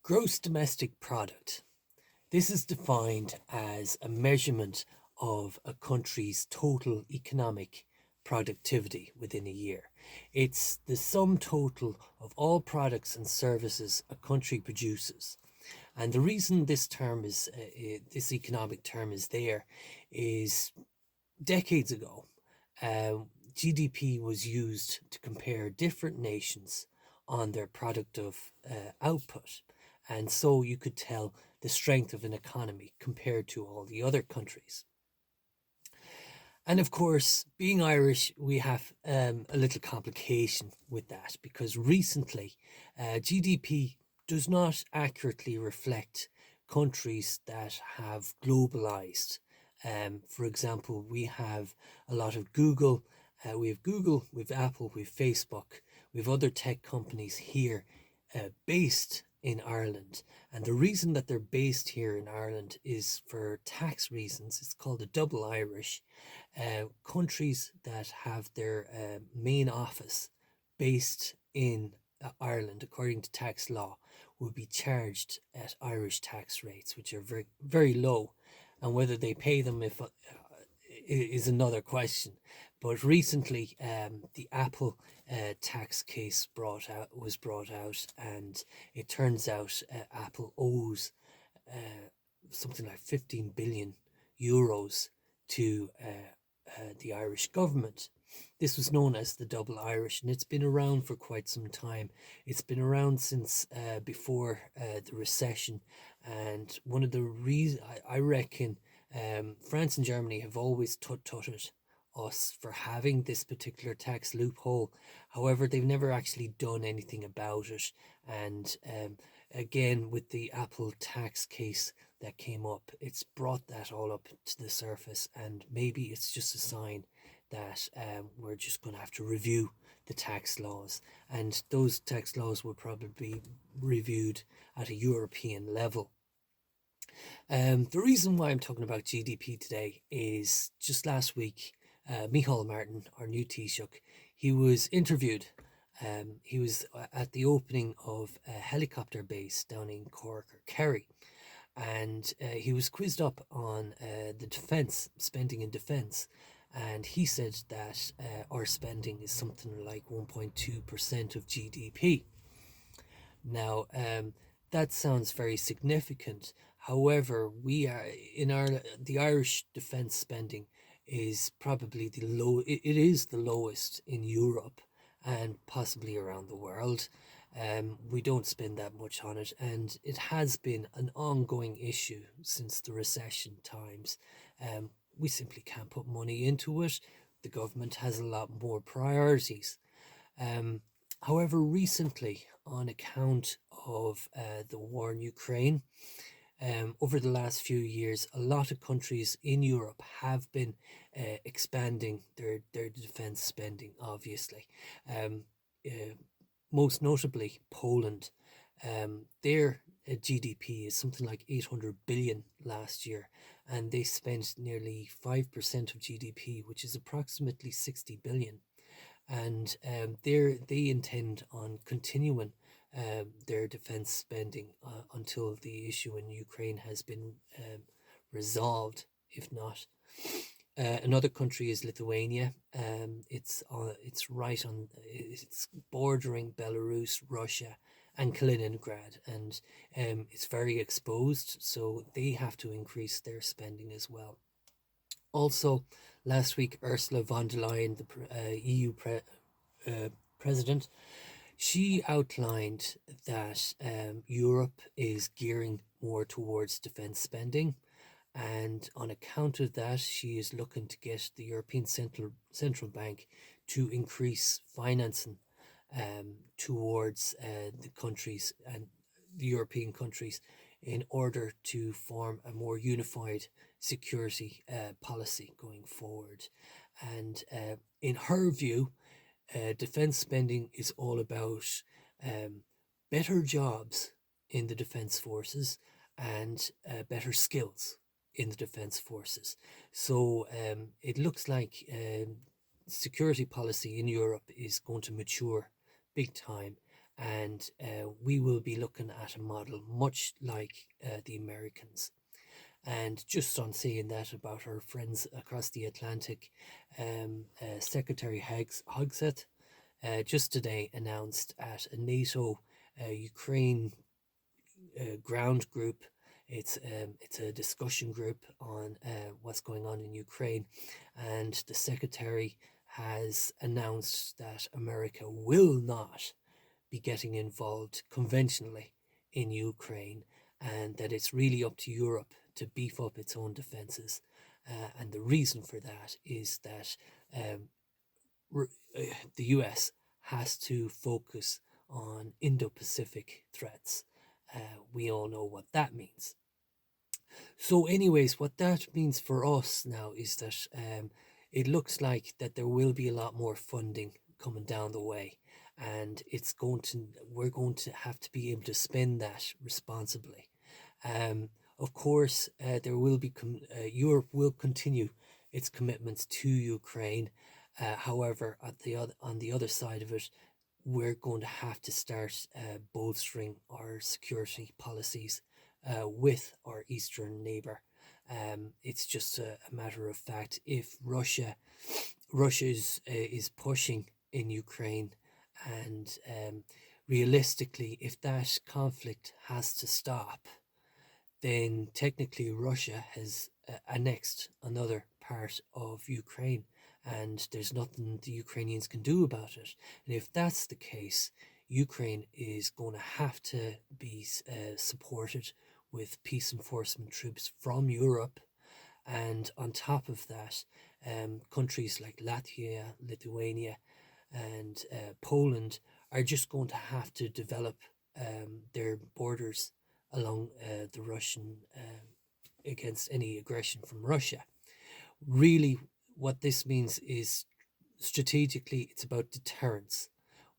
Gross domestic product. This is defined as a measurement of a country's total economic productivity within a year. It's the sum total of all products and services a country produces. And the reason this economic term is there is decades ago, uh, GDP was used to compare different nations on their productive output. And so you could tell the strength of an economy compared to all the other countries. And of course, being Irish, we have a little complication with that because recently GDP does not accurately reflect countries that have globalized. For example, we have a lot of Google, we have Apple, we have Facebook, we have other tech companies here based in Ireland. And the reason that they're based here in Ireland is for tax reasons. It's called a double Irish. Countries that have their main office based in Ireland, according to tax law, will be charged at Irish tax rates, which are very, very low. And whether they pay them is another question. But recently, the Apple tax case was brought out, and it turns out Apple owes something like 15 billion euros to the Irish government. This was known as the double Irish, and it's been around for quite some time. It's been around since before the recession, and one of the reasons I reckon France and Germany have always tutted us for having this particular tax loophole. However, they've never actually done anything about it, and again, with the Apple tax case that came up, it's brought that all up to the surface, and maybe it's just a sign that we're just going to have to review the tax laws, and those tax laws will probably be reviewed at a European level. The reason why I'm talking about GDP today is just last week, Micheál Martin, our new Taoiseach, he was interviewed. He was at the opening of a helicopter base down in Cork or Kerry, and he was quizzed up on the defence spending in defence, and he said that our spending is something like 1.2% of GDP. Now, that sounds very significant. However, we are in our the Irish defence spending is probably it is the lowest in Europe and possibly around the world. We don't spend that much on it, and it has been an ongoing issue since the recession times. We simply can't put money into it. The government has a lot more priorities. Um, However, recently, on account of the war in Ukraine, over the last few years, a lot of countries in Europe have been expanding their defense spending, obviously. Um, uh, Most notably, Poland. Their GDP is something like 800 billion last year, and they spent nearly 5% of GDP, which is approximately 60 billion. And they intend on continuing their defense spending until the issue in Ukraine has been resolved. If not, another country is Lithuania. It's right on. It's bordering Belarus, Russia, and Kaliningrad, and it's very exposed. So they have to increase their spending as well. Also, last week, Ursula von der Leyen, the president, she outlined that Europe is gearing more towards defence spending, and on account of that, she is looking to get the European Central Bank to increase financing towards the countries and the European countries in order to form a more unified security policy going forward. And in her view, defense spending is all about um, better jobs in the defense forces and better skills in the defense forces. So it looks like security policy in Europe is going to mature big time, and we will be looking at a model much like the Americans. And just on saying that about our friends across the Atlantic, Secretary Hogsett just today announced at a NATO Ukraine ground group. It's a discussion group on what's going on in Ukraine, and the secretary has announced that America will not be getting involved conventionally in Ukraine, and that it's really up to Europe to beef up its own defenses. And the reason for that is that um, the US has to focus on Indo-Pacific threats. We all know what that means. So, anyways, what that means for us now is that it looks like that there will be a lot more funding coming down the way, and we're going to have to be able to spend that responsibly. Of course, there will be Europe will continue its commitments to Ukraine. However, on the other side of it, we're going to have to start bolstering our security policies with our eastern neighbor. It's just a matter of fact. If Russia is pushing in Ukraine, and realistically, if that conflict has to stop, then technically Russia has annexed another part of Ukraine, and there's nothing the Ukrainians can do about it. And if that's the case, Ukraine is going to have to be supported with peace enforcement troops from Europe. And on top of that, countries like Latvia, Lithuania, and Poland are just going to have to develop their borders along the Russian against any aggression from Russia. Really, what this means is strategically, it's about deterrence.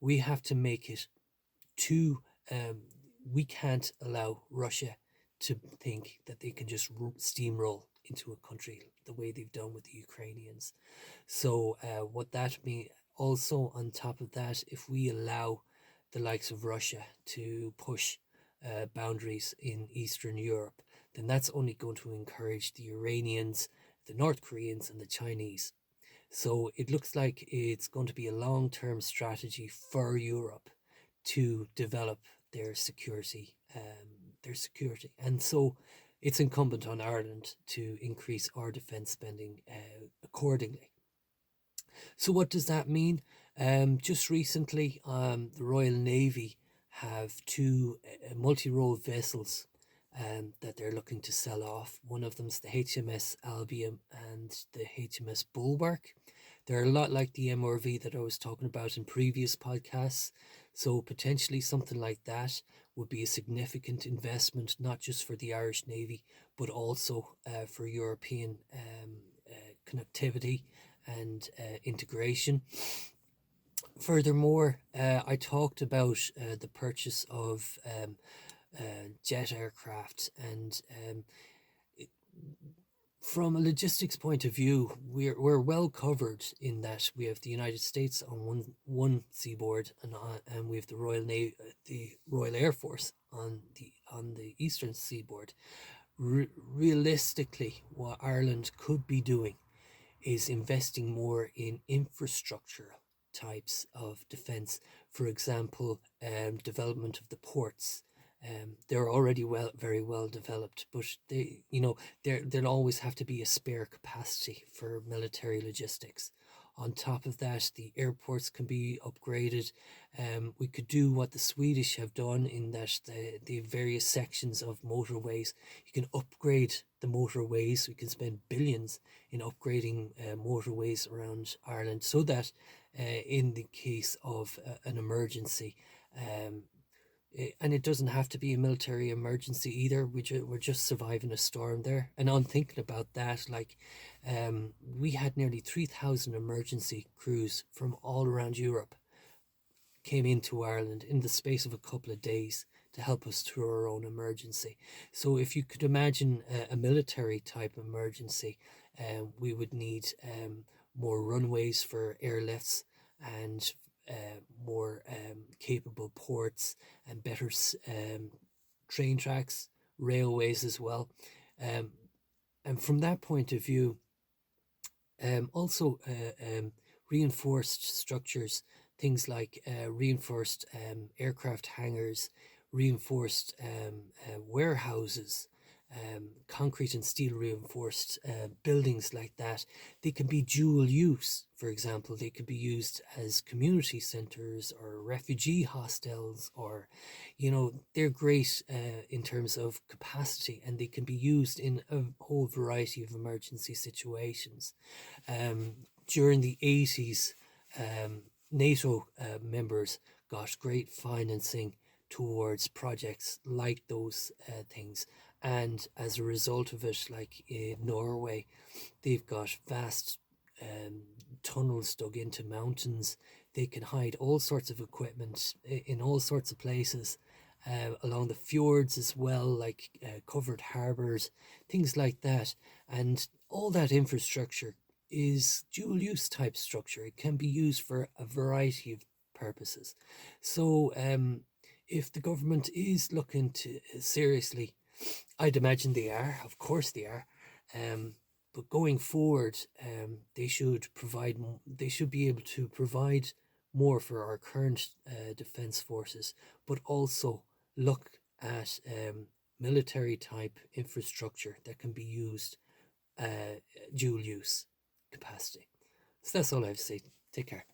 We have to make it too. We can't allow Russia to think that they can just steamroll into a country the way they've done with the Ukrainians. So, what that means also, on top of that, if we allow the likes of Russia to push boundaries in Eastern Europe, then that's only going to encourage the Iranians, the North Koreans, and the Chinese. So it looks like it's going to be a long-term strategy for Europe to develop their security, and so it's incumbent on Ireland to increase our defence spending accordingly. So what does that mean? Just recently, the Royal Navy have two multi-role vessels that they're looking to sell off. One of them's the HMS Albion and the HMS Bulwark. They're a lot like the MRV that I was talking about in previous podcasts. So potentially something like that would be a significant investment, not just for the Irish Navy, but also for European connectivity and integration. Furthermore, I talked about the purchase of jet aircraft, and from a logistics point of view, we're well covered in that we have the United States on one seaboard, and we have the Royal Air Force on the eastern seaboard. Realistically, what Ireland could be doing is investing more in infrastructure types of defence. For example, development of the ports. They're already very well developed, but there'll always have to be a spare capacity for military logistics. On top of that, the airports can be upgraded. We could do what the Swedish have done, in that the various sections of motorways, you can upgrade the motorways. We can spend billions in upgrading motorways around Ireland, so that in the case of an emergency, and it doesn't have to be a military emergency either. We're just surviving a storm there. And I'm thinking about that, like, we had nearly 3,000 emergency crews from all around Europe came into Ireland in the space of a couple of days to help us through our own emergency. So if you could imagine a military type emergency, we would need more runways for airlifts, and more capable ports and better train tracks, railways as well. Um, and from that point of view, also reinforced structures, things like reinforced aircraft hangars, reinforced warehouses, concrete and steel reinforced buildings like that. They can be dual use. For example, they could be used as community centres or refugee hostels, or, they're great in terms of capacity, and they can be used in a whole variety of emergency situations. During the 80s, NATO members got great financing towards projects like those things. And as a result of it, like in Norway, they've got vast tunnels dug into mountains. They can hide all sorts of equipment in all sorts of places. Along the fjords as well, like covered harbours, things like that. And all that infrastructure is dual use type structure. It can be used for a variety of purposes. So if the government is looking to seriously, I'd imagine they are, of course they are, but going forward, they should provide, they should be able to provide more for our current defence forces, but also look at military type infrastructure that can be used dual use capacity. So that's all I have to say. Take care.